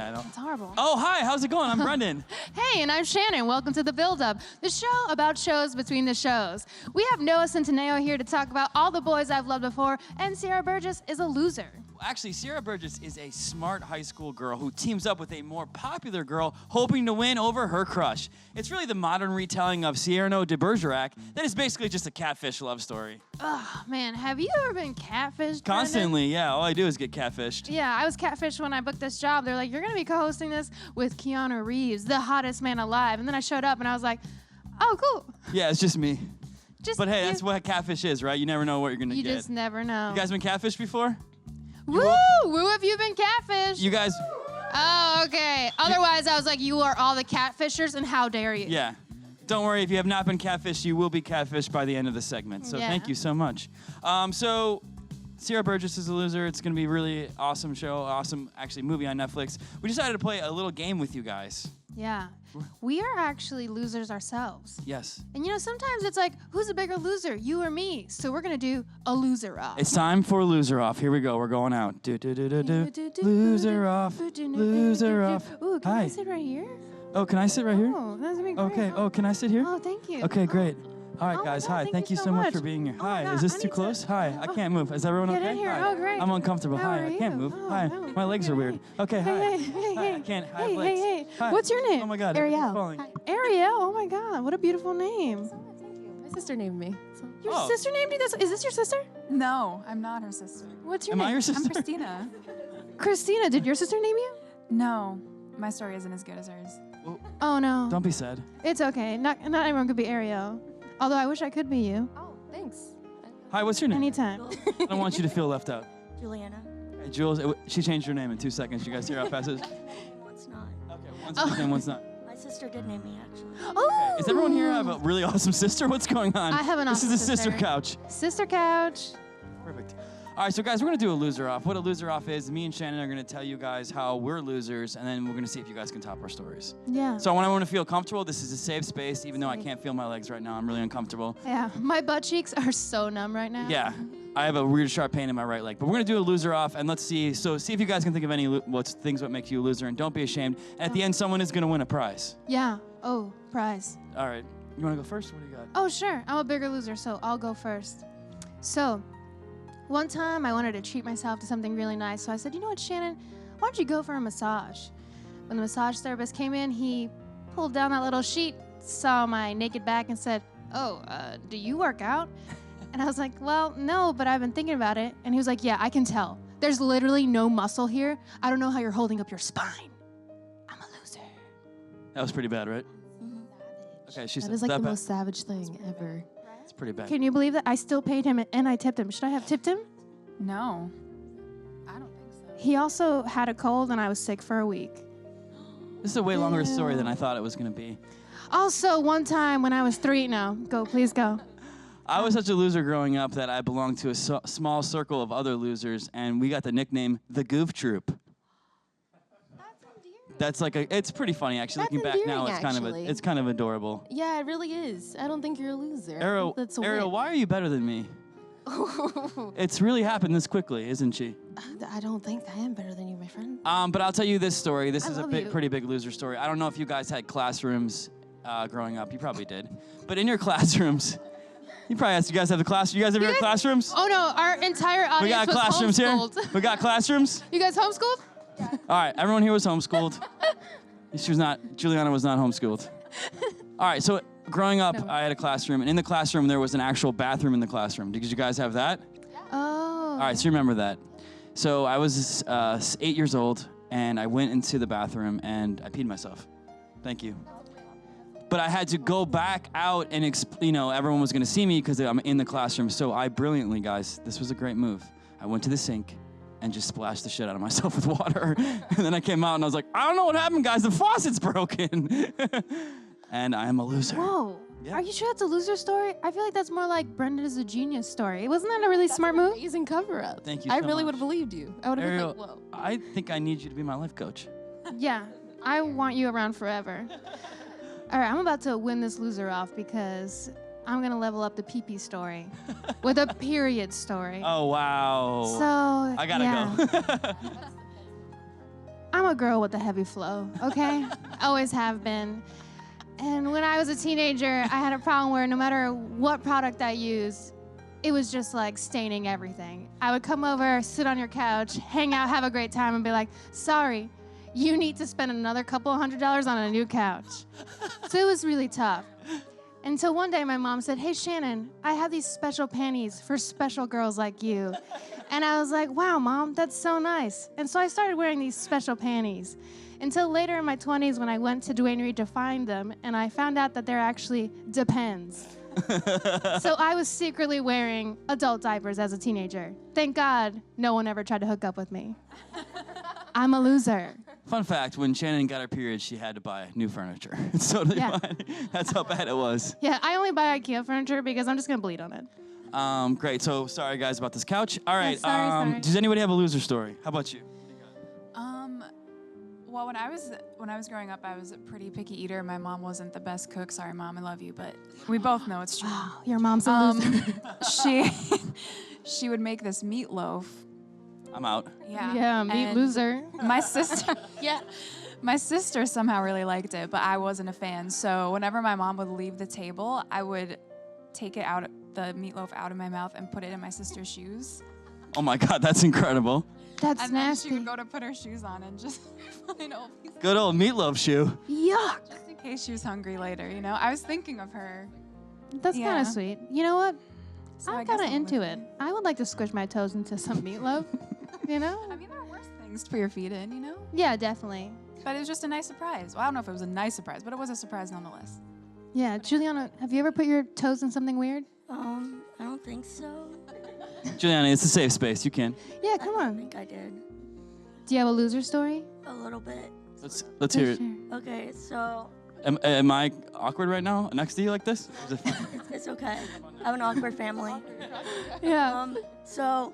Yeah, I know. It's horrible. Oh, hi. How's it going? I'm Brendan. Hey, and I'm Shannon. Welcome to The Build-Up, the show about shows between the shows. We have Noah Centineo here to talk about all the boys I've loved before, and Sierra Burgess is a loser. Actually, Sierra Burgess is a smart high school girl who teams up with a more popular girl hoping to win over her crush. It's really the modern retelling of Cyrano de Bergerac that is basically just a catfish love story. Oh, man, have you ever been catfished, Constantly, Brendan? yeah. All I do is get catfished. Yeah, I was catfished when I booked this job. They're like, you're going to be co-hosting this with Keanu Reeves, the hottest man alive. And then I showed up, and I was like, oh, cool. Yeah, it's just me. But hey, you, that's what catfish is, right? You never know what you're going to get. You just never know. You guys been catfished before? Woo! Woo, have you been catfished? You guys... Oh, okay. Otherwise, I was like, you are all the catfishers, and how dare you? Yeah. Don't worry, if you have not been catfished, you will be catfished by the end of the segment. So thank you so much. So Sierra Burgess is a loser. It's going to be a really awesome show, awesome, actually, movie on Netflix. We decided to play a little game with you guys. Yeah. We are actually losers ourselves. Yes. And you know, sometimes it's like, who's a bigger loser, you or me? So we're going to do a loser off. It's time for loser off. Here we go. We're going out. Loser off. Loser off. Ooh, can Hi. I sit right here? Oh, can I sit right here? Oh, that's gonna be great. Okay. Oh, can I sit here? Oh, thank you. Okay, great. All right, Oh my guys. God, Hi. Thank you so much for being here. Oh my Hi. God, Is this I too need close? to- Hi. I can't move. Is everyone Get okay? in here. Hi. Oh, great. I'm uncomfortable. How Hi. are I can't you? move. Oh, Hi. no. My legs are weird. Okay. Hi. Hey, Hi. I can't. I have hey, legs. hey. Hi. What's your name? Oh my God. Ariel. everything's falling. Ariel. Oh my God, what a beautiful name. My sister named me. Your Oh. sister named you this? Is this your sister? No, I'm not her sister. What's your Am name? I your sister? I'm Christina. Christina. Did your sister name you? No, my story isn't as good as hers. Oh no. Don't be sad. It's okay. Not everyone could be Ariel. Although I wish I could be you. Oh, thanks. Hi. What's your name? Anytime. I don't want you to feel left out. Juliana. Hey, Jules, she changed her name in 2 seconds. You guys hear how fast it is? What's not? Okay, one's his name, one's not. My sister did name me, actually. Oh. Is everyone here have a really awesome sister? What's going on? I have an awesome This is a sister sister. couch. Sister couch. Perfect. All right, so guys, we're going to do a loser off. What a loser off is, me and Shannon are going to tell you guys how we're losers, and then we're going to see if you guys can top our stories. Yeah. So I want everyone to feel comfortable. This is a safe space, even though I can't feel my legs right now. I'm really uncomfortable. Yeah. My butt cheeks are so numb right now. Yeah, I have a weird sharp pain in my right leg. But we're going to do a loser off, and let's see. So see if you guys can think of any things what make you a loser, and don't be ashamed. And at the end, someone is going to win a prize. Yeah. Oh, prize. All right. You want to go first? What do you got? Oh, sure. I'm a bigger loser, so I'll go first. So, one time I wanted to treat myself to something really nice, so I said, you know what, Shannon, why don't you go for a massage? When the massage therapist came in, he pulled down that little sheet, saw my naked back, and said, oh, do you work out? And I was like, well, no, but I've been thinking about it. And he was like, yeah, I can tell. There's literally no muscle here. I don't know how you're holding up your spine. I'm a loser. That was pretty bad, right? Okay, she said That is like that the bad. most savage thing ever. It's pretty bad. Can you believe that? I still paid him and I tipped him. Should I have tipped him? No, I don't think so. He also had a cold and I was sick for a week. This is a way longer story than I thought it was going to be. Also, one time when I was 3, no, go, please go. I was such a loser growing up that I belonged to a small circle of other losers, and we got the nickname the Goof Troop. That's like it's pretty funny actually. That's Looking back now, endearing, it's kind of adorable. Yeah, it really is. I don't think you're a loser. Ariel, That's a Ariel, win. why are you better than me? It's really happened this quickly, isn't she? I don't think I am better than you, my friend. But I'll tell you this story. This I is a love big, you. pretty big loser story. I don't know if you guys had classrooms growing up. You probably did. But in your classrooms, you guys have the class. You guys ever had classrooms? Oh no, our entire audience We got was classrooms here. homeschooled. We got classrooms. You guys homeschooled? All right, everyone here was homeschooled. Juliana was not homeschooled. All right, so growing up, I had a classroom, and in the classroom, there was an actual bathroom in the classroom. Did you guys have that? Oh. All right, so you remember that. So I was 8 years old, and I went into the bathroom, and I peed myself. Thank you. But I had to go back out, and everyone was going to see me because I'm in the classroom. So I brilliantly, guys, this was a great move. I went to the sink and just splashed the shit out of myself with water. And then I came out, and I was like, I don't know what happened, guys. The faucet's broken. And I am a loser. Whoa. Yeah. Are you sure that's a loser story? I feel like that's more like Brendan is a genius story. Wasn't that a really smart move? Amazing cover-up. Thank you I so really much. would have believed you. I would have been Ariel, like, whoa. I think I need you to be my life coach. Yeah, I want you around forever. All right, I'm about to win this loser off because I'm going to level up the pee-pee story with a period story. Oh, wow. So, I gotta yeah. go. I'm I'm a girl with a heavy flow, okay? Always have been. And when I was a teenager, I had a problem where no matter what product I used, it was just like staining everything. I would come over, sit on your couch, hang out, have a great time, and be like, sorry, you need to spend another couple $100 on a new couch. So it was really tough. Until one day my mom said, hey, Shannon, I have these special panties for special girls like you. And I was like, wow, Mom, that's so nice. And so I started wearing these special panties until later in my 20s when I went to Duane Reade to find them, and I found out that they're actually Depends. So I was secretly wearing adult diapers as a teenager. Thank God no one ever tried to hook up with me. I'm a loser. Fun fact, when Shannon got her period, she had to buy new furniture. It's totally fine. That's how bad it was. Yeah, I only buy IKEA furniture because I'm just going to bleed on it. Great. So sorry, guys, about this couch. All right. Yeah, sorry. Does anybody have a loser story? How about you? Well, when I was growing up, I was a pretty picky eater. My mom wasn't the best cook. Sorry, Mom, I love you, but we both know it's true. Oh, your mom's a loser. She would make this meatloaf. I'm out. Yeah, meat and loser. My sister, my sister somehow really liked it, but I wasn't a fan. So whenever my mom would leave the table, I would take it out, the meatloaf out of my mouth and put it in my sister's shoes. Oh my God, that's incredible. That's And nasty. then she would go to put her shoes on and just find all these, Good old meatloaf shoe. Yuck. just in case she was hungry later, you know? I was thinking of her. That's Yeah. kind of sweet. You know what? So I I'm guess kind of I'm into with it. you. I would like to squish my toes into some meatloaf. You know? I mean, there are worse things to put your feet in, you know? Yeah, definitely. But it was just a nice surprise. Well, I don't know if it was a nice surprise, but it was a surprise nonetheless. Yeah, Juliana, have you ever put your toes in something weird? I don't think so. Juliana, it's a safe space. You can. Yeah, come I on. think I did. Do you have a loser story? A little bit. Let's hear it. Okay, so Am I awkward right now next to you like this? Is it fine? it's okay. I have an awkward family. Yeah. So,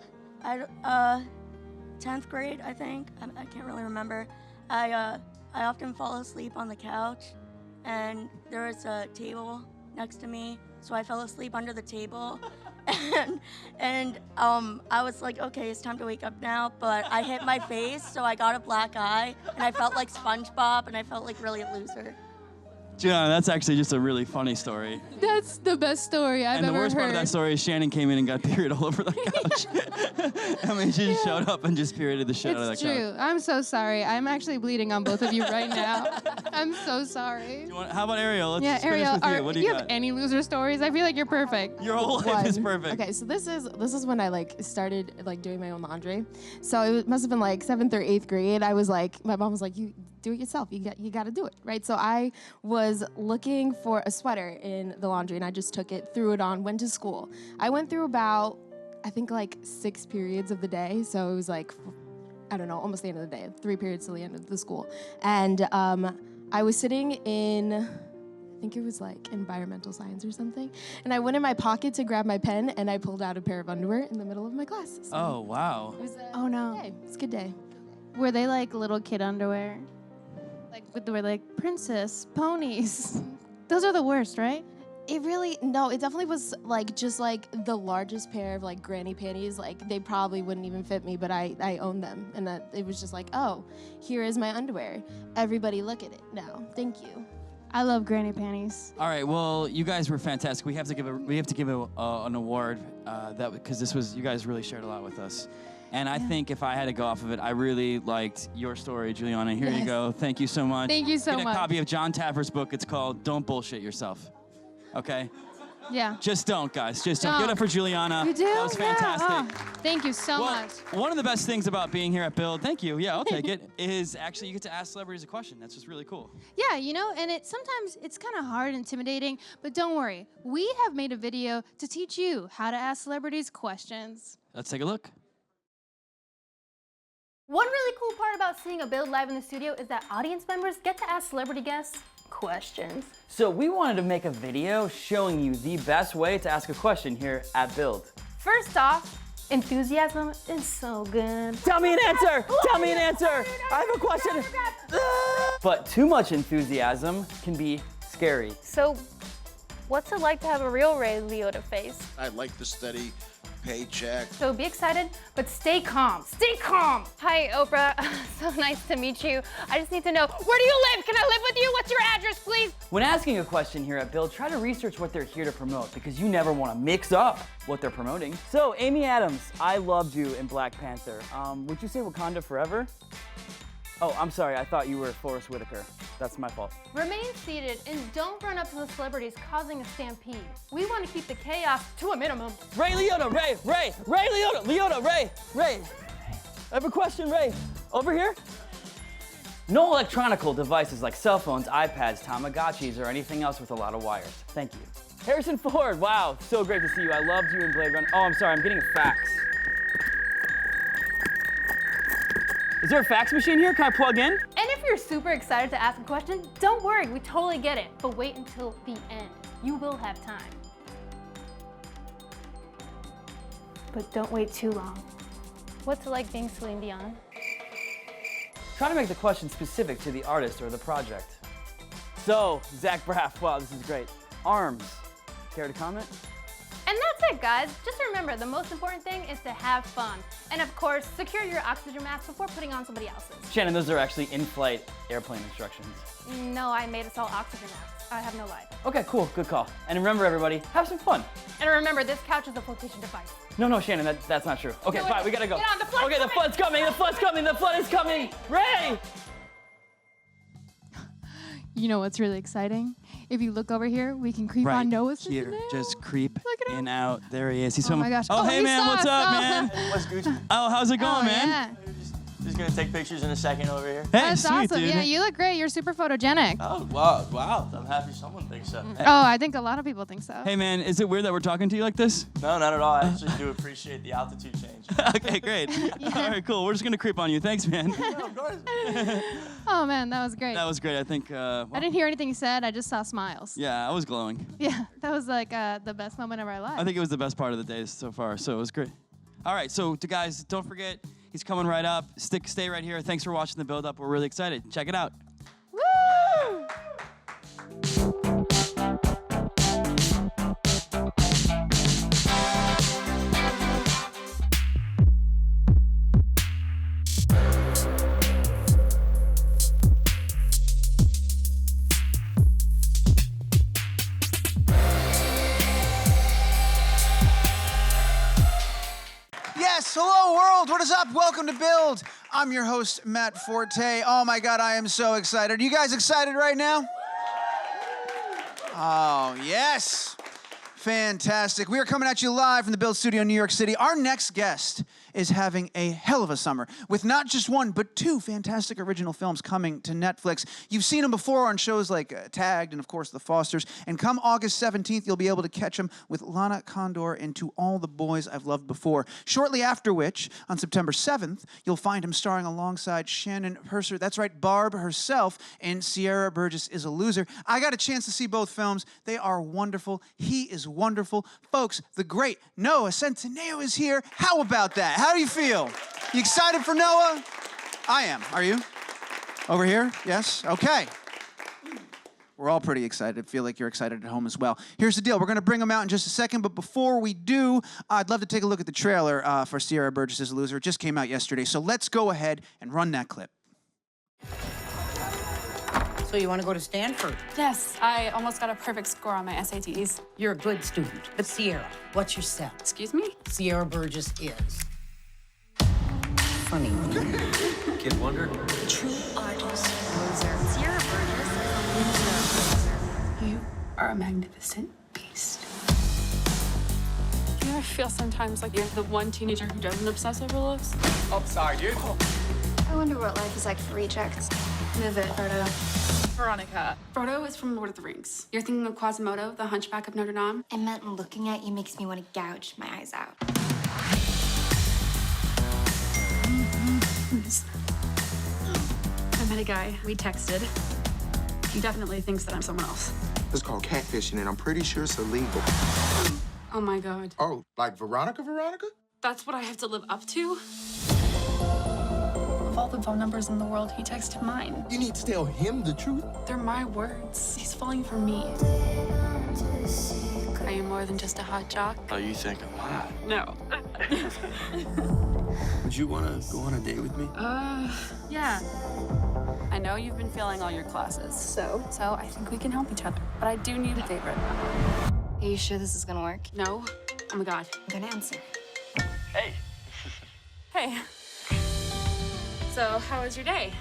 10th grade, I think. I can't really remember. I often fall asleep on the couch, and there was a table next to me, so I fell asleep under the table. And I was like, okay, it's time to wake up now, but I hit my face, so I got a black eye, and I felt like SpongeBob, and I felt like really a loser. Juliana, that's actually just a really funny story. That's the best story I've And the ever worst heard. part of that story is Shannon came in and got period all over the couch. I mean, she just showed up and just perioded the shit out of that It's couch. true. I'm so sorry. I'm actually bleeding on both of you right now. I'm so sorry. How about Ariel? Let's Yeah, just finish Ariel, with you. What do you have got? any loser stories? I feel like you're perfect. Your whole life is One. perfect. Okay, so this is when I like started like doing my own laundry. So it must have been like 7th or 8th grade. I was like, my mom was like, you do it yourself. You got to do it, right? So I was looking for a sweater in the laundry, and I just took it, threw it on, went to school. I went through about, I think like 6 periods of the day. So it was like, I don't know, almost the end of the day, 3 periods till the end of the school. And I was sitting in, I think it was like environmental science or something. And I went in my pocket to grab my pen, and I pulled out a pair of underwear in the middle of my class. So Oh, wow. it was Oh, no. Day. It's a good day. Were they like little kid underwear? Like, they were like princess ponies. Those are the worst, right? It definitely was like just like the largest pair of like granny panties. Like they probably wouldn't even fit me, but I owned them. And that it was just like, oh, here is my underwear. Everybody look at it now. Thank you. I love granny panties. All right, well, you guys were fantastic. We have to give an award because you guys really shared a lot with us. And I think if I had to go off of it, I really liked your story, Juliana. Here you Yes. go. Thank you so much. Thank you so Get a much. copy of John Taffer's book. It's called Don't Bullshit Yourself. Okay? Yeah. Just don't, guys. Just don't. Don't. Give it up for Juliana. You do? That was fantastic. Yeah. Oh, thank you so Well, much. one of the best things about being here at Build, thank you, yeah, I'll take it, is actually you get to ask celebrities a question. That's just really cool. Yeah, you know, and sometimes it's kind of hard, intimidating, but don't worry. We have made a video to teach you how to ask celebrities questions. Let's take a look. One really cool part about seeing a Build live in the studio is that audience members get to ask celebrity guests questions. So we wanted to make a video showing you the best way to ask a question here at Build. First off, enthusiasm is so good. Tell me an answer! Tell me an answer! I have a question! But too much enthusiasm can be scary. So, what's it like to have a real Ray Liotta face? I like the steady paycheck. So be excited, but stay calm. Stay calm. Hi, Oprah. So nice to meet you. I just need to know, where do you live? Can I live with you? What's your address, please? When asking a question here at Build, try to research what they're here to promote because you never want to mix up what they're promoting. So, Amy Adams, I loved you in Black Panther. Would you say Wakanda forever? Oh, I'm sorry, I thought you were Forrest Whitaker. That's my fault. Remain seated and don't run up to the celebrities causing a stampede. We want to keep the chaos to a minimum. Ray Liotta, Ray Liotta, Ray. I have a question, Ray. Over here? No electronical devices like cell phones, iPads, Tamagotchis, or anything else with a lot of wires. Thank you. Harrison Ford, wow, so great to see you. I loved you in Blade Runner. Oh, I'm sorry, I'm getting a fax. Is there a fax machine here? Can I plug in? And if you're super excited to ask a question, don't worry, we totally get it. But wait until the end. You will have time. But don't wait too long. What's it like being Celine Dion? Try to make the question specific to the artist or the project. So, Zach Braff, wow, this is great. Arms, care to comment? And that's it, guys. Just remember, the most important thing is to have fun. And of course, secure your oxygen mask before putting on somebody else's. Shannon, those are actually in-flight airplane instructions. No, I made us all oxygen masks. I have no life. Okay, cool, good call. And remember, everybody, have some fun. And remember, this couch is a flotation device. No, Shannon, that's not true. Okay, No, fine, we gotta go. Get on, the flood's Okay, the coming. flood's coming, the flood is coming. Ray! You know what's really exciting? If you look over here, we can creep on Noah here. Centineo. Just creep Look at him. in, out. There he is. He's Oh swimming. my gosh. Oh, hey, he man, saw what's us. up, Oh. man? What's Gucci? Oh, how's it going, Oh, man? yeah. Just gonna take pictures in a second over here. Hey, That's sweet, awesome. dude. Yeah, you look great. You're super photogenic. Oh, wow. I'm happy someone thinks so. Oh, I think a lot of people think so. Hey, man, is it weird that we're talking to you like this? No, not at all. I actually do appreciate the altitude change. Okay, great. All right, cool. We're just gonna creep on you. Thanks, man. Yeah, of course. Oh man, that was great. That was great. I think. I didn't hear anything you said. I just saw smiles. Yeah, I was glowing. Yeah, that was like the best moment of our life. I think it was the best part of the day so far, so it was great. All right, so to guys, don't forget, he's coming right up. Stay right here. Thanks for watching the build-up. We're really excited. Check it out. Woo! Yes, hello world, what is up? Welcome to Build. I'm your host, Matt Forte. Oh my God, I am so excited. Are you guys excited right now? Oh, yes. Fantastic. We are coming at you live from the Build Studio in New York City. Our next guest is having a hell of a summer with not just one, but two fantastic original films coming to Netflix. You've seen them before on shows like Tagged and, of course, The Fosters. And come August 17th, you'll be able to catch them with Lana Condor in To All the Boys I've Loved Before. Shortly after which, on September 7th, you'll find him starring alongside Shannon Purser. That's right, Barb herself in Sierra Burgess Is a Loser. I got a chance to see both films. They are wonderful. He is wonderful. Folks, the great Noah Centineo is here. How about that? How do you feel? You excited for Noah? I am. Are you? Over here? Yes? Okay. We're all pretty excited. Feel like you're excited at home as well. Here's the deal. We're going to bring him out in just a second, but before we do, I'd love to take a look at the trailer for Sierra Burgess Is a Loser. It just came out yesterday, so let's go ahead and run that clip. So you want to go to Stanford? Yes, I almost got a perfect score on my SATs. You're a good student. But Sierra, what's your cell? Excuse me? Sierra Burgess is funny. Kid Wonder? True artist loser. Sierra Burgess is a loser. You are a magnificent beast. Do you ever feel sometimes like you're the one teenager who doesn't obsess over looks? Oh, sorry, dude. I wonder what life is like for rejects. Move it, Frodo. Veronica. Frodo is from Lord of the Rings. You're thinking of Quasimodo, the Hunchback of Notre Dame? I meant looking at you makes me want to gouge my eyes out. I met a guy. We texted. He definitely thinks that I'm someone else. It's called catfishing, and I'm pretty sure it's illegal. Oh my God. Oh, like Veronica? That's what I have to live up to? Of all the phone numbers in the world, he texted mine. You need to tell him the truth. They're my words. He's falling for me. Are you more than just a hot jock? Oh, you think I'm hot? No. Would you want to go on a date with me? Yeah. I know you've been failing all your classes, so I think we can help each other. But I do need a favor. Are you sure this is gonna work? No? Oh my God. I'm gonna answer. Hey. Hey. So, how was your day?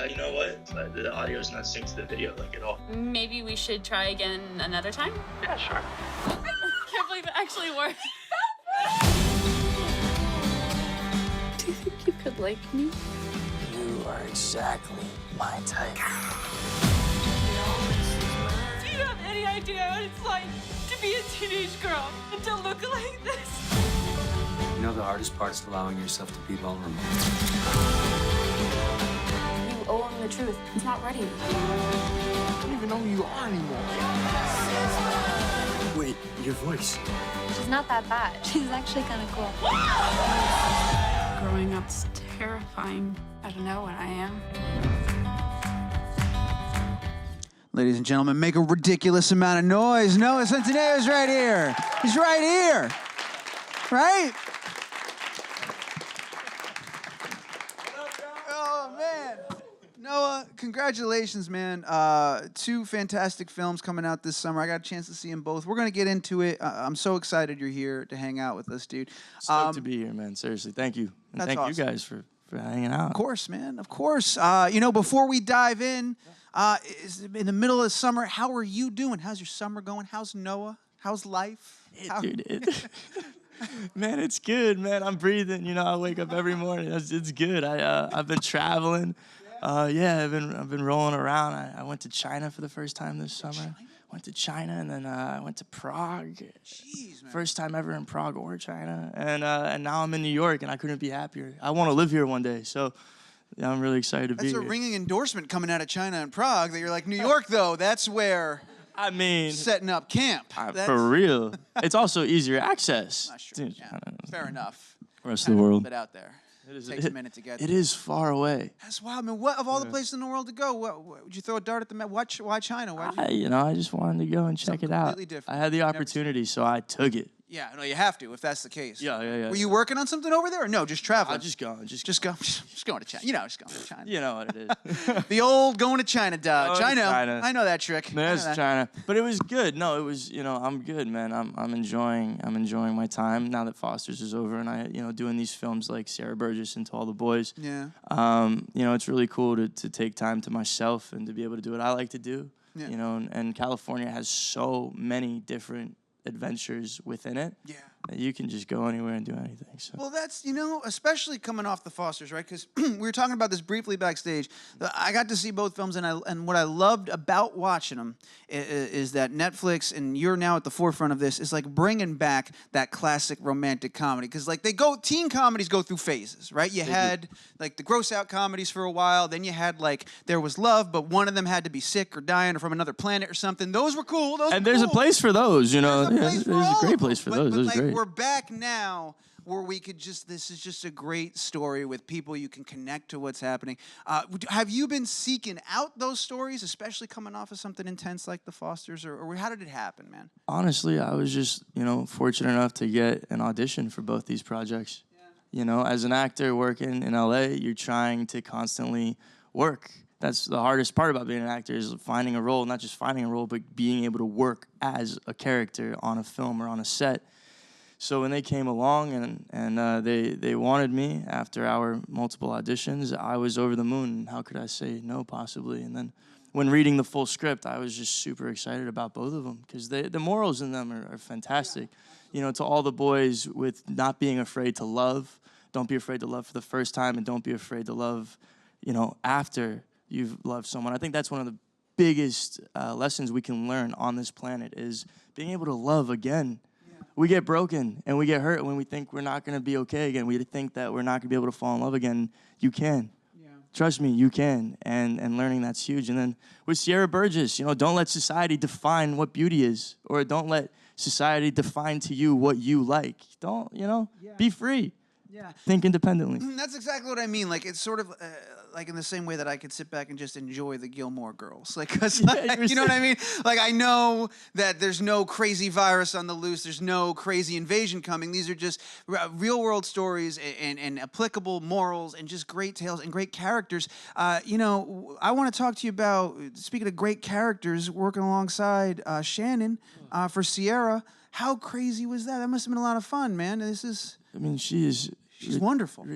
You know what? The audio's not synced to the video like at all. Maybe we should try again another time? Yeah, sure. Can't believe it actually worked. Do you think you could like me? You are exactly my type. Do you have any idea what it's like to be a teenage girl and to look like this? You know the hardest part is allowing yourself to be vulnerable. You owe him the truth. He's not ready. I don't even know who you are anymore. Wait, your voice. She's not that bad. She's actually kind of cool. Growing up's terrifying. I don't know what I am. Ladies and gentlemen, make a ridiculous amount of noise. Noah Centineo is right here. He's right here. Right? Oh, man. Noah, congratulations, man. 2 fantastic films coming out this summer. I got a chance to see them both. We're going to get into it. I'm so excited you're here to hang out with us, dude. Stoked to be here, man. Seriously, thank you. And That's thank awesome. you guys for hanging out. Of course, man. Of course. Before we dive in, in the middle of summer, how are you doing? How's your summer going? How's Noah? How's life? Man, it's good, man. I'm breathing. You know, I wake up every morning. It's good. I've been traveling. I've been rolling around. I went to China for the first time this summer. Went to China, and then I went to Prague. Jeez, man. First time ever in Prague or China. And now I'm in New York, and I couldn't be happier. I want to live here one day, so yeah, I'm really excited to be here. That's a ringing endorsement coming out of China and Prague that you're like, New York, though, that's where I mean, setting up camp. For real. It's also easier access. That's true. Yeah. Fair enough. Rest of the world. But out there. Takes a minute to get there. It is far away. That's wild, man. What of all the places in the world to go? Would you throw a dart at the map? Why China? I just wanted to go and check it out. Completely different. I had the opportunity, so I took it. Yeah, no, you have to if that's the case. Yeah. Were you working on something over there or no? Just traveling? Just going. Just going to China. You know, just going to China. You know what it is. The old going to China dodge. China. I know that trick. There's China. But it was good. No, it was, I'm good, man. I'm enjoying my time now that Foster's is over and I, doing these films like Sarah Burgess and To All the Boys. Yeah. It's really cool to take time to myself and to be able to do what I like to do. Yeah. And California has so many different adventures within it. Yeah. That you can just go anywhere and do anything. So. Well, that's, especially coming off the Fosters, right? Because we were talking about this briefly backstage. I got to see both films, and what I loved about watching them is that Netflix, and you're now at the forefront of this, is like bringing back that classic romantic comedy. Because teen comedies go through phases, right? You had like the gross out comedies for a while, then you had like There Was Love, but one of them had to be sick or dying or from another planet or something. Those were cool. There's a place for those, There's a great place for those. Those are great. We're back now where we could this is just a great story with people you can connect to what's happening. Have you been seeking out those stories, especially coming off of something intense like the Fosters, or how did it happen, man? Honestly, I was just, fortunate enough to get an audition for both these projects. Yeah. As an actor working in LA, you're trying to constantly work. That's the hardest part about being an actor is finding a role, not just finding a role, but being able to work as a character on a film or on a set. So when they came along and they wanted me after our multiple auditions, I was over the moon. How could I say no, possibly? And then when reading the full script, I was just super excited about both of them because the morals in them are fantastic. To all the boys with not being afraid to love, don't be afraid to love for the first time, and don't be afraid to love, after you've loved someone. I think that's one of the biggest lessons we can learn on this planet is being able to love again. We get broken and we get hurt when we think we're not going to be okay again. We think that we're not going to be able to fall in love again. You can. Yeah. Trust me, you can. And learning that's huge. And then with Sierra Burgess, don't let society define what beauty is, or don't let society define to you what you like. Don't, be free. Yeah. Think independently. That's exactly what I mean. Like, it's sort of like in the same way that I could sit back and just enjoy the Gilmore Girls. Like, 'cause, like, you know what I mean? Like, I know that there's no crazy virus on the loose. There's no crazy invasion coming. These are just real world stories and applicable morals and just great tales and great characters. You know, I want to talk to you about, speaking of great characters, working alongside Shannon for Sierra. How crazy was that? That must have been a lot of fun, man. This is... I mean, she's wonderful.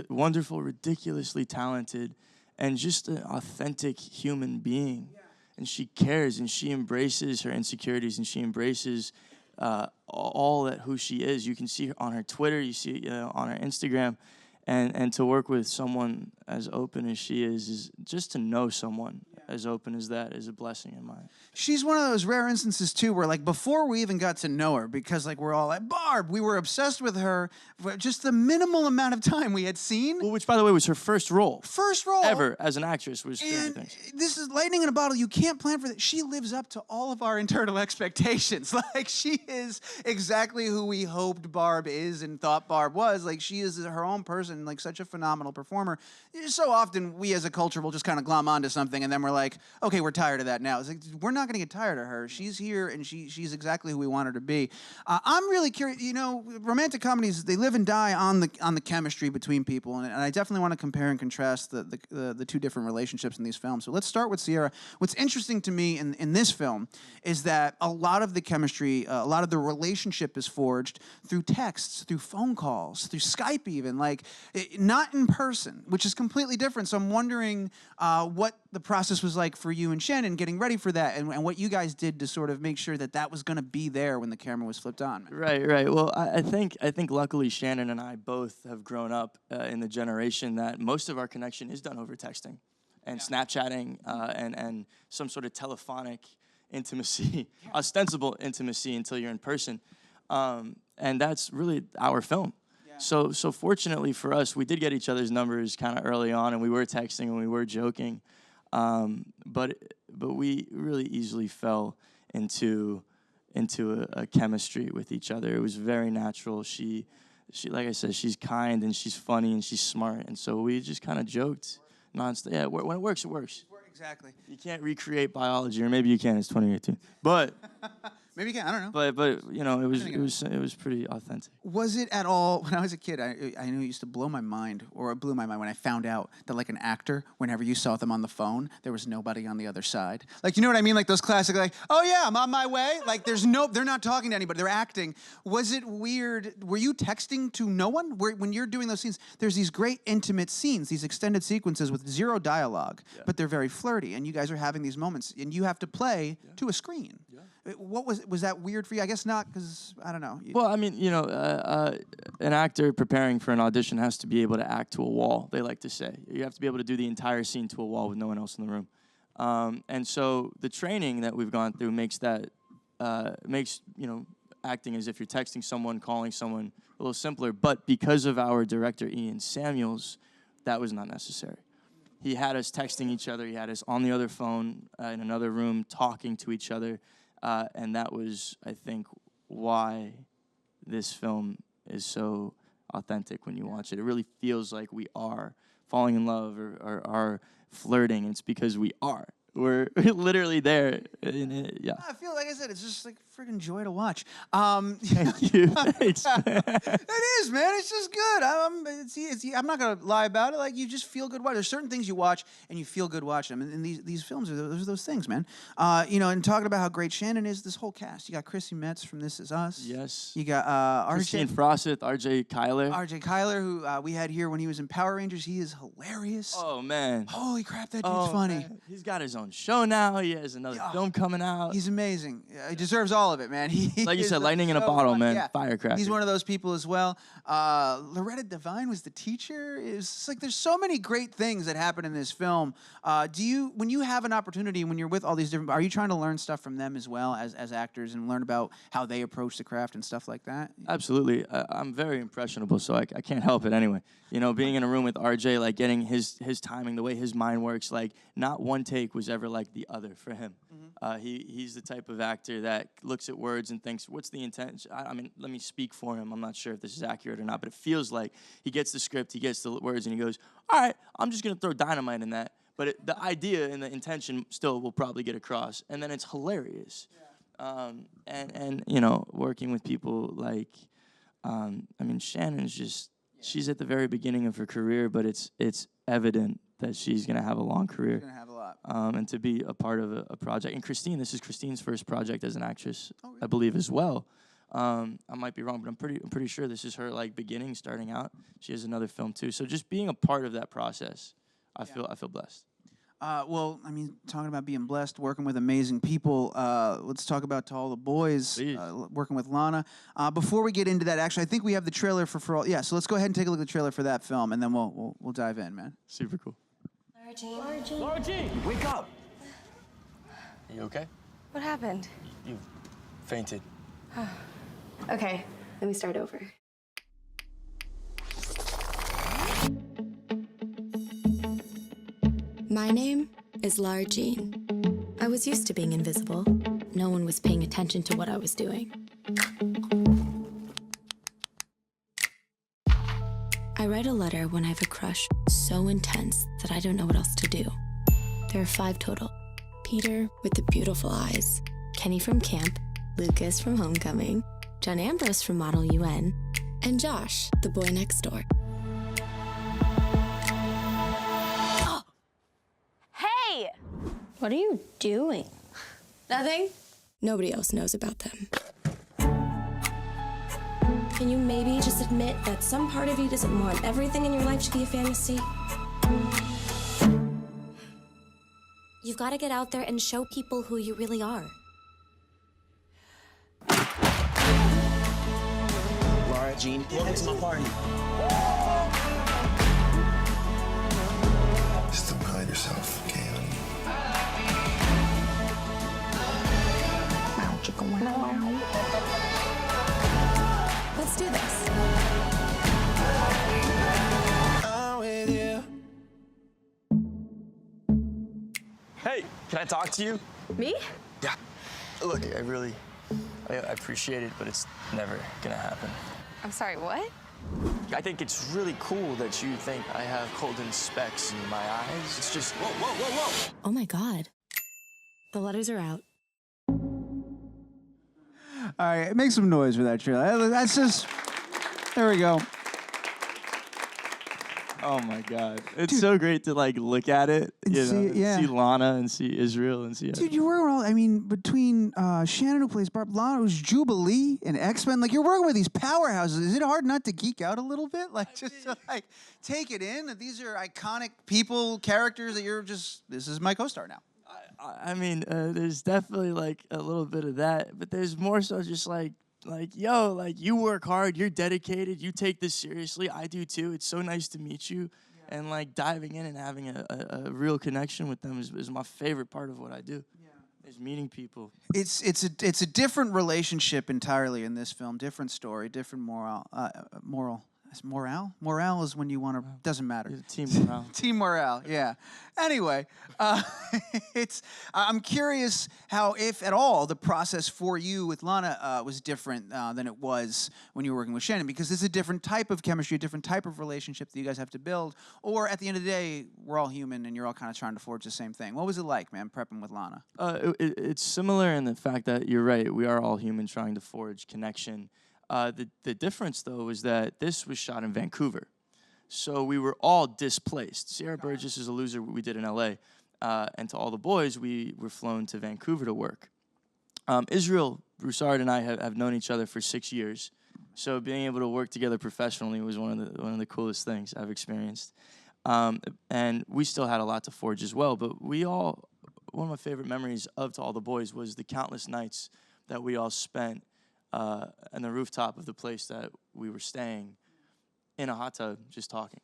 Wonderful, ridiculously talented, and just an authentic human being. Yeah. And she cares, and she embraces her insecurities, and she embraces all that who she is. You can see her on her Twitter, you see it on her Instagram, and to work with someone as open as she is just to know someone as open as that is a blessing in mine. She's one of those rare instances, too, where, like, before we even got to know her, because, like, we're all like, Barb, we were obsessed with her for just the minimal amount of time we had seen. Well, which, by the way, was her first role. First role. Ever as an actress was And Things. this is lightning in a bottle. You can't plan for that. She lives up to all of our internal expectations. Like, she is exactly who we hoped Barb is and thought Barb was. Like, she is her own person, like, such a phenomenal performer. So often, we as a culture will just kind of glom onto something, and then we're like, okay, we're tired of that now. It's like, we're not going to get tired of her. She's here, and she's exactly who we want her to be. I'm really curious. You know, romantic comedies, they live and die on the chemistry between people, and I definitely want to compare and contrast the two different relationships in these films. So let's start with Sierra. What's interesting to me in this film is that a lot of the chemistry, a lot of the relationship is forged through texts, through phone calls, through Skype even, like not in person, which is completely different. So I'm wondering what the process was like for you and Shannon getting ready for that, and what you guys did to sort of make sure that that was going to be there when the camera was flipped on. Right. Well, I think luckily Shannon and I both have grown up in the generation that most of our connection is done over texting and Snapchatting and some sort of telephonic intimacy, ostensible intimacy until you're in person, and that's really our film. So fortunately for us, we did get each other's numbers kind of early on, and we were texting and we were joking, but we really easily fell into a chemistry with each other. It was very natural. She like I said, she's kind and she's funny and she's smart, and so we just kind of joked nonstop. Yeah, when it works, it works. Exactly. You can't recreate biology, or maybe you can. It's 2018, but. Maybe you can. I don't know. But you know, it was pretty authentic. Was it at all when I was a kid? I knew it used to blow my mind, or it blew my mind when I found out that like an actor, whenever you saw them on the phone, there was nobody on the other side. Like, you know what I mean? Like those classic, like, oh yeah, I'm on my way. Like they're not talking to anybody. They're acting. Was it weird? Were you texting to no one? When you're doing those scenes, there's these great intimate scenes, these extended sequences with zero dialogue, but they're very flirty, and you guys are having these moments, and you have to play to a screen. Yeah. What was that weird for you? I guess not, because I don't know. Well, I mean, you know, an actor preparing for an audition has to be able to act to a wall. They like to say you have to be able to do the entire scene to a wall with no one else in the room, and so the training that we've gone through makes you know, acting as if you're texting someone, calling someone a little simpler. But because of our director Ian Samuels, that was not necessary. He had us texting each other. He had us on the other phone in another room talking to each other. And that was, I think, why this film is so authentic when you watch it. It really feels like we are falling in love or are flirting. It's because we are. We're literally there. Yeah. I feel like I said, it's just like freaking joy to watch. Thank you. Thanks. It is, man. It's just good. I'm not gonna lie about it. Like, you just feel good watching. There's certain things you watch and you feel good watching them. And these films are those things, man. You know, and talking about how great Shannon is, this whole cast. You got Chrissy Metz from This Is Us. Yes. You got Christine Froseth, RJ Kyler. RJ Kyler, who we had here when he was in Power Rangers. He is hilarious. Oh man. Holy crap, that dude's funny. Man. He's got his own show now. He has another film coming out. He's amazing. He deserves all of it, man. Like you said, lightning in a bottle, man. Yeah. Firecracker. He's one of those people as well. Loretta Devine was the teacher. It's like there's so many great things that happen in this film. When you have an opportunity, when you're with all these different, are you trying to learn stuff from them as well as actors and learn about how they approach the craft and stuff like that? Absolutely. I'm very impressionable, so I can't help it anyway. You know, being in a room with RJ, like getting his timing, the way his mind works, like not one take was ever like the other for him. He's the type of actor that looks at words and thinks, what's the intent? I mean, let me speak for him. I'm not sure if this is accurate or not, but it feels like he gets the script, he gets the words, and he goes, all right, I'm just going to throw dynamite in that. But the idea and the intention still will probably get across. And then it's hilarious. And you know, working with people like, I mean, Shannon's just, she's at the very beginning of her career, but it's evident that she's going to have a long career. She's going to have a lot. And to be a part of a project. And Christine, this is Christine's first project as an actress, I believe, as well. I might be wrong, but I'm pretty sure this is her like beginning, starting out. She has another film too. So just being a part of that process, I feel blessed. Well, I mean, talking about being blessed, working with amazing people, let's talk about To All the Boys, working with Lana. Before we get into that, actually, I think we have the trailer for all. Yeah, so let's go ahead and take a look at the trailer for that film, and then we'll dive in, man. Super cool. Laura Jean, wake up! Are you okay? What happened? You fainted. Okay, let me start over. My name is Laura Jean. I was used to being invisible. No one was paying attention to what I was doing. I write a letter when I have a crush so intense that I don't know what else to do. There are 5 total. Peter with the beautiful eyes, Kenny from camp, Lucas from homecoming, John Ambrose from Model UN, and Josh, the boy next door. Hey! What are you doing? Nothing? Nobody else knows about them. Can you maybe just admit that some part of you doesn't want everything in your life to be a fantasy? You've got to get out there and show people who you really are. Laura Jean, welcome to my party. Still hide yourself, okay, honey? Let's do this. I'm with you. Hey, can I talk to you? Me? Yeah. Look, I appreciate it, but it's never gonna happen. I'm sorry, what? I think it's really cool that you think I have golden specks in my eyes. It's just, whoa, whoa, whoa, whoa. Oh my God. The letters are out. All right, make some noise for that trailer. That's just, there we go. Oh my God, it's so great to like look at it, see Lana and see Israel and see. Dude, you're working with all. I mean, between Shannon, who plays Barb, Lana, who's Jubilee and X-Men. Like, you're working with these powerhouses. Is it hard not to geek out a little bit? Like, just to like take it in. That these are iconic people, characters that you're just. This is my co-star now. I mean, there's definitely like a little bit of that, but there's more so just like yo, like you work hard, you're dedicated, you take this seriously. I do too. It's so nice to meet you, and like diving in and having a real connection with them is my favorite part of what I do. Is meeting people. It's a different relationship entirely in this film. Different story, different moral. Is morale? Morale is when you want to. Doesn't matter. Team morale. Team morale. Yeah. Anyway, I'm curious how, if at all, the process for you with Lana was different than it was when you were working with Shannon, because it's a different type of chemistry, a different type of relationship that you guys have to build. Or at the end of the day, we're all human, and you're all kind of trying to forge the same thing. What was it like, man, prepping with Lana? It's similar in the fact that you're right. We are all human trying to forge connection. The difference, though, is that this was shot in Vancouver. So we were all displaced. Sierra Burgess is a loser we did in LA. And To All the Boys, we were flown to Vancouver to work. Israel Broussard and I have known each other for 6 years. So being able to work together professionally was one of the coolest things I've experienced. And we still had a lot to forge as well. But one of my favorite memories of To All the Boys was the countless nights that we all spent on the rooftop of the place that we were staying in a hot tub just talking.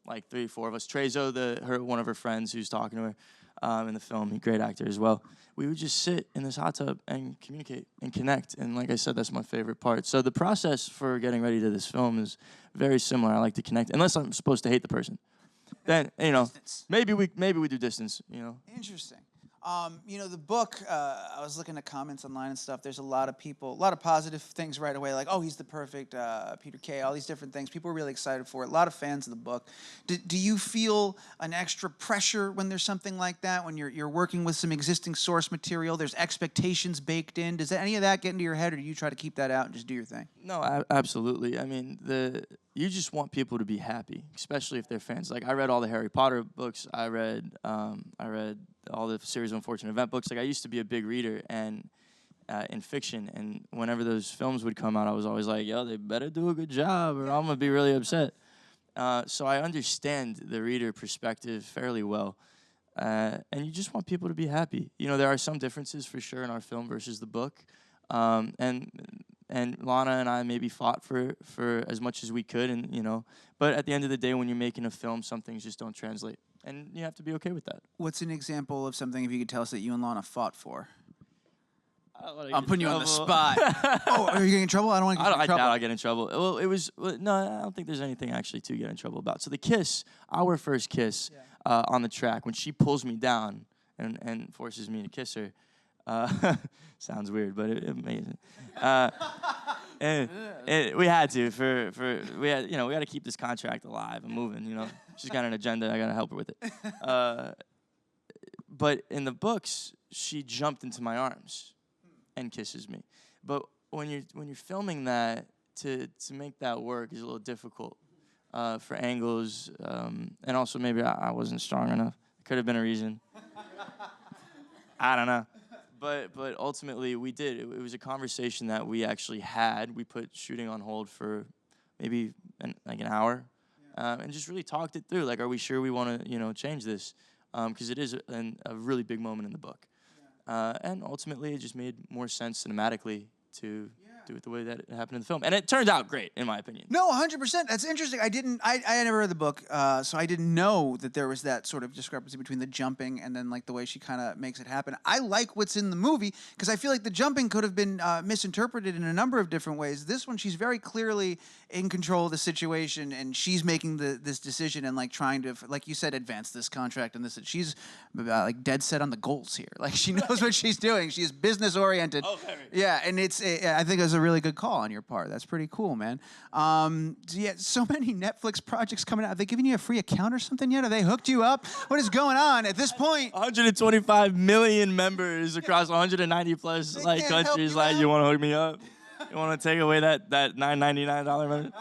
Like 3 or 4 of us. Trezo, one of her friends who's talking to her in the film, a great actor as well. We would just sit in this hot tub and communicate and connect. And like I said, that's my favorite part. So the process for getting ready to this film is very similar. I like to connect, unless I'm supposed to hate the person. then maybe we do distance. Interesting. The book, I was looking at comments online and stuff. There's a lot of people, a lot of positive things right away, like, oh, he's the perfect Peter Kay, all these different things. People are really excited for it. A lot of fans of the book. Do you feel an extra pressure when there's something like that, when you're working with some existing source material, there's expectations baked in? Does any of that get into your head, or do you try to keep that out and just do your thing? No, absolutely. I mean, you just want people to be happy, especially if they're fans. Like, I read all the Harry Potter books. I read all the series of Unfortunate Event books. Like, I used to be a big reader and in fiction, and whenever those films would come out, I was always like, yo, they better do a good job or I'm gonna be really upset. So I understand the reader perspective fairly well, and you just want people to be happy. There are some differences for sure in our film versus the book, and Lana and I maybe fought for as much as we could, but at the end of the day, when you're making a film, some things just don't translate, and you have to be okay with that. What's an example of something, if you could tell us, that you and Lana fought for? I'm putting you on the spot. Oh, are you getting in trouble? I don't want to get in trouble. I doubt I'll get in trouble. Well, no, I don't think there's anything actually to get in trouble about. So the kiss, our first kiss on the track, when she pulls me down and forces me to kiss her, sounds weird, but it amazing. We had to we got to keep this contract alive and moving. She's got an agenda. I got to help her with it. But in the books, she jumped into my arms and kisses me. But when you're filming that, to make that work is a little difficult for angles, and also maybe I wasn't strong enough. Could have been a reason. I don't know. But ultimately, we did. It was a conversation that we actually had. We put shooting on hold for maybe an hour, and just really talked it through. Like, are we sure we want to, change this? Because it is a really big moment in the book. And ultimately, it just made more sense cinematically to do it the way that it happened in the film. And it turned out great, in my opinion. No, 100%. That's interesting. I had never read the book, so I didn't know that there was that sort of discrepancy between the jumping and then, like, the way she kind of makes it happen. I like what's in the movie, because I feel like the jumping could have been misinterpreted in a number of different ways. This one, she's very clearly in control of the situation, and she's making this decision and, like, trying to, like you said, advance this contract and this. She's, like, dead set on the goals here. Like, she knows what she's doing. She is business-oriented. Oh, very. Yeah, and I think it was a really good call on your part. That's pretty cool, man. So many Netflix projects coming out. Are they giving you a free account or something yet? Have they hooked you up? What is going on at this point? 125 million members across 190 plus countries. Like, you want to hook me up? You want to take away that $9.99 membership?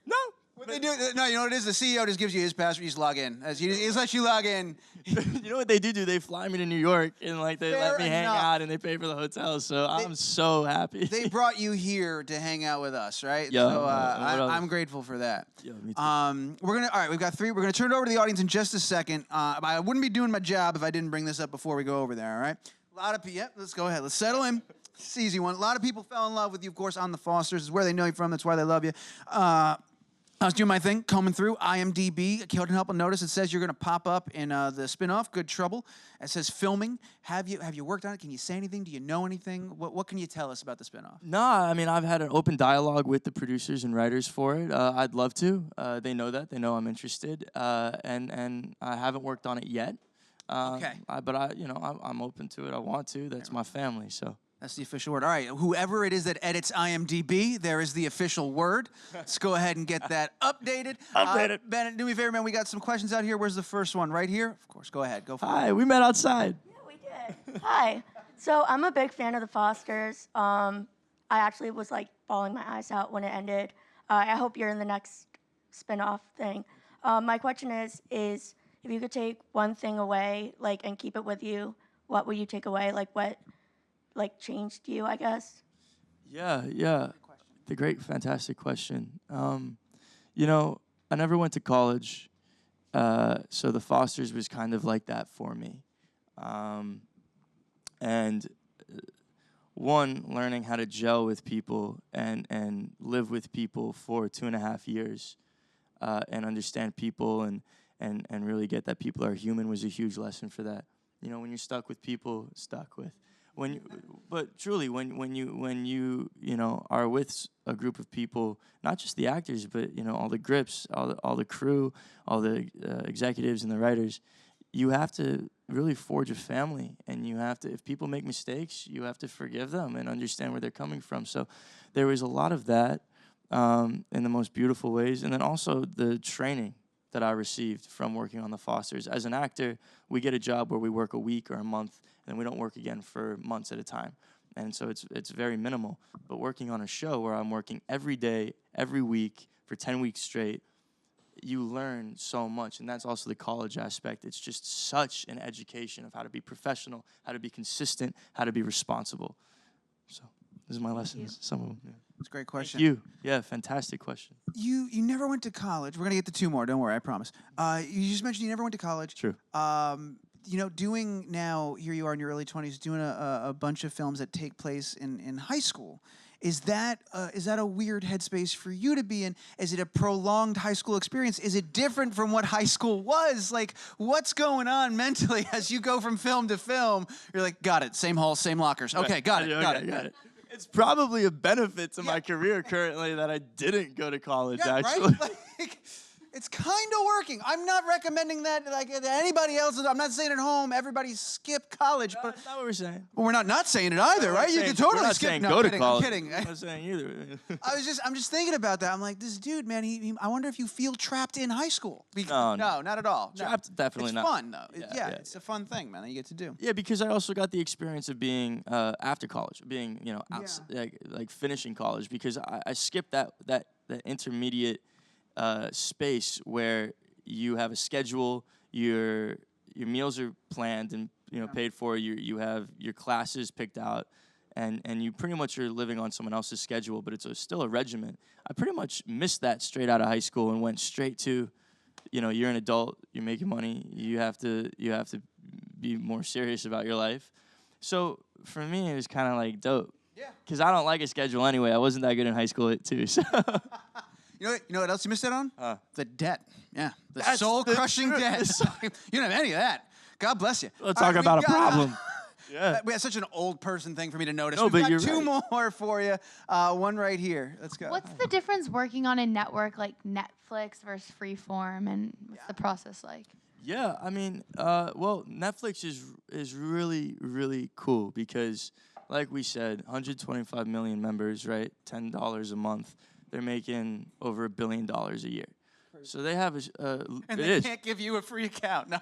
No. What they do? No, you know what it is? The CEO just gives you his password. You just log in. He just lets you log in. You know what they do? They fly me to New York and they let me hang out and they pay for the hotel. So I'm so happy. They brought you here to hang out with us, right? Yeah. So I'm grateful for that. Yeah, me too. All right, we've got 3. We're gonna turn it over to the audience in just a second. I wouldn't be doing my job if I didn't bring this up before we go over there. All right. A lot of people. Yep. Let's go ahead. Let's settle in. It's an easy one. A lot of people fell in love with you, of course, on The Fosters. It's where they know you from. That's why they love you. I was doing my thing, combing through IMDb. Couldn't help but notice it says you're going to pop up in the spinoff, Good Trouble. It says filming. Have you worked on it? Can you say anything? Do you know anything? What can you tell us about the spinoff? No, I mean, I've had an open dialogue with the producers and writers for it. I'd love to. They know that. They know I'm interested. And I haven't worked on it yet. Okay. But I'm open to it. I want to. That's my family, so. That's the official word. All right, whoever it is that edits IMDb, there is the official word. Let's go ahead and get that updated. Ben, do me a favor, man. We got some questions out here. Where's the first one? Right here? Of course, go ahead. Go for it. Hi, we met outside. Yeah, we did. Hi. So I'm a big fan of The Fosters. I actually was bawling my eyes out when it ended. I hope you're in the next spin-off thing. My question is if you could take one thing away, and keep it with you, what would you take away? What changed you, I guess? Yeah. The great, fantastic question. I never went to college, so The Fosters was kind of like that for me. And learning how to gel with people and live with people for 2.5 years, and understand people and really get that people are human was a huge lesson for that. When you're stuck with people, but truly, when you are with a group of people, not just the actors, but all the grips, all the crew, all the executives and the writers, you have to really forge a family, and you have to, if people make mistakes, you have to forgive them and understand where they're coming from. So there was a lot of that in the most beautiful ways, and then also the training that I received from working on the Fosters. As an actor, we get a job where we work a week or a month, and we don't work again for months at a time. And so it's very minimal. But working on a show where I'm working every day, every week, for 10 weeks straight, you learn so much. And that's also the college aspect. It's just such an education of how to be professional, how to be consistent, how to be responsible. So this is my lessons, some of them. Yeah. That's a great question. Thank you. Yeah, fantastic question. You never went to college. We're going to get to two more. Don't worry, I promise. You just mentioned you never went to college. True. Doing now, here you are in your early 20s, doing a bunch of films that take place in high school. Is that a weird headspace for you to be in? Is it a prolonged high school experience? Is it different from what high school was? Like, what's going on mentally as you go from film to film? You're like, got it, same halls, same lockers. Okay, got it, got it. It's probably a benefit to my career currently that I didn't go to college, actually. Right? Like, it's kind of working. I'm not recommending that like to anybody else. I'm not saying at home everybody skip college, but that's not what we're saying. Well, we're not saying it either, right? You can totally we're not skip. Saying No, go I'm to kidding, college. I'm kidding. I'm not saying either. I'm just thinking about that. I'm like, this dude, man. I wonder if you feel trapped in high school. No, not at all. No. Trapped, definitely it's not. Fun though. Yeah, it's a fun thing, man. That you get to do. Yeah, because I also got the experience of being after college, being like finishing college, because I skipped that intermediate space where you have a schedule, your meals are planned and paid for, you have your classes picked out, and you pretty much are living on someone else's schedule, but it's still a regiment. I pretty much missed that straight out of high school and went straight to, you're an adult, you're making money, you have to be more serious about your life. So for me, it was kind of like dope. Yeah. Because I don't like a schedule anyway. I wasn't that good in high school too. So. You know what else you missed out on? The debt. Yeah, the soul-crushing debt. You don't have any of that. God bless you. Let's talk about a problem. Yeah. We had such an old person thing for me to notice. No, We've but got you're two right. more for you. One right here. Let's go. What's the difference working on a network like Netflix versus Freeform, and what's the process like? Yeah, I mean, well, Netflix is really, really cool because, like we said, 125 million members, right? $10 a month. They're making over $1 billion a year. So they have and they can't give you a free account. No,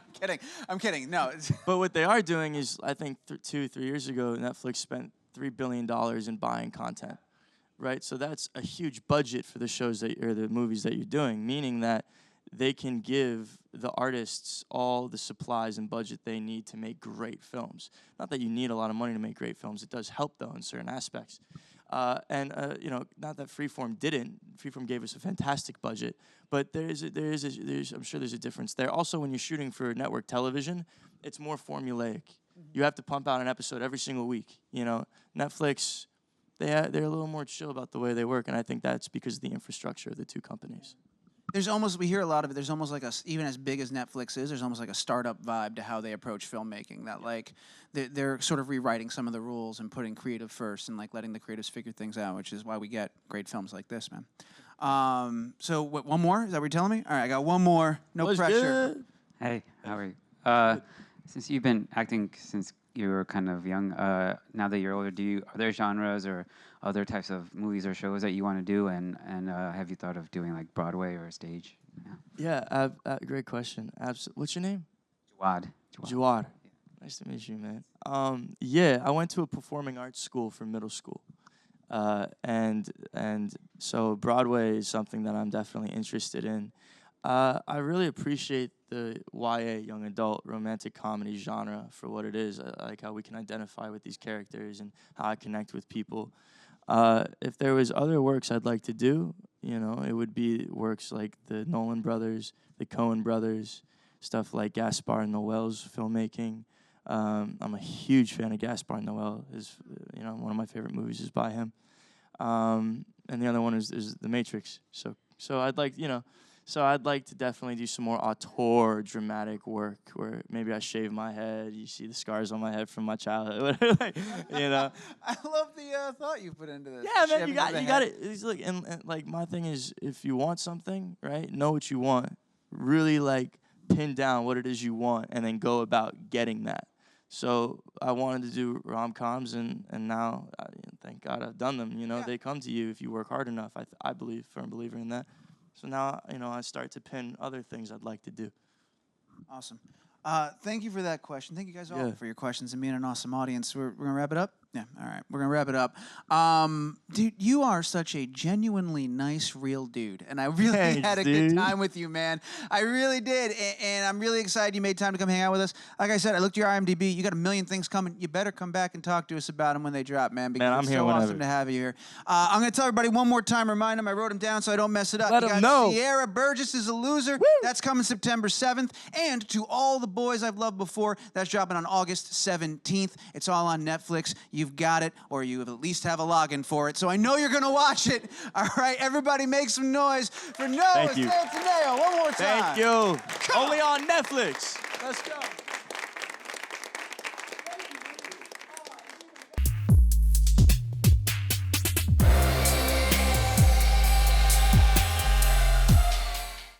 I'm kidding. No. But what they are doing is, I think 2-3 years ago, Netflix spent $3 billion in buying content, right? So that's a huge budget for the shows or the movies that you're doing, meaning that they can give the artists all the supplies and budget they need to make great films. Not that you need a lot of money to make great films. It does help, though, in certain aspects. Not that Freeform didn't. Freeform gave us a fantastic budget, but I'm sure there's a difference there. Also, when you're shooting for network television, it's more formulaic. You have to pump out an episode every single week. Netflix, they're a little more chill about the way they work, and I think that's because of the infrastructure of the two companies. We hear a lot of it. There's almost like even as big as Netflix is, there's almost like a startup vibe to how they approach filmmaking. That like they're sort of rewriting some of the rules and putting creative first and like letting the creatives figure things out, which is why we get great films like this, man. So one more? Is that what you're telling me? All right, I got one more. No pressure. Good. Hey, how are you? Since you've been acting since you were kind of young, now that you're older, are there genres or other types of movies or shows that you want to do, and have you thought of doing like Broadway or stage? Yeah, great question. What's your name? Jawad. Nice to meet you, man. I went to a performing arts school for middle school, and so Broadway is something that I'm definitely interested in. I really appreciate the YA, young adult, romantic comedy genre for what it is. I like how we can identify with these characters and how I connect with people. If there was other works I'd like to do, it would be works like the Nolan brothers, the Coen brothers, stuff like Gaspar Noé's filmmaking. I'm a huge fan of Gaspar Noé. One of my favorite movies is by him. And the other one is The Matrix. So I'd like, So I'd like to definitely do some more auteur dramatic work where maybe I shave my head. You see the scars on my head from my childhood. You know? I love the thought you put into this. Yeah, man, you got Shaving it. It's like, and like my thing is, if you want something, right, know what you want. Really like pin down what it is you want, and then go about getting that. So I wanted to do rom-coms, and now, thank God I've done them. You know, they come to you if you work hard enough. I believe, firm believer in that. So now, you know, I start to pin other things I'd like to do. Awesome. Thank you for that question. Thank you guys all for your questions and being an awesome audience. We're going to wrap it up? Yeah, all right. We're going to wrap it up. Dude, you are such a genuinely nice, real dude. And I really had a good time with you, man. I really did. And I'm really excited you made time to come hang out with us. Like I said, I looked at your IMDb. You got a million things coming. You better come back and talk to us about them when they drop, man. Because I'm it's here so whenever. awesome to have you here. I'm going to tell everybody one more time, remind them I wrote them down so I don't mess it up. Let you them got know. Sierra Burgess is a Loser. That's coming September 7th. And To All the Boys I've Loved Before, that's dropping on August 17th. It's all on Netflix. You've got it, or you at least have a login for it. So I know you're going to watch it. All right, everybody make some noise for Noah Thank you. Centineo. One more time. Thank you. Only on Netflix. Let's go.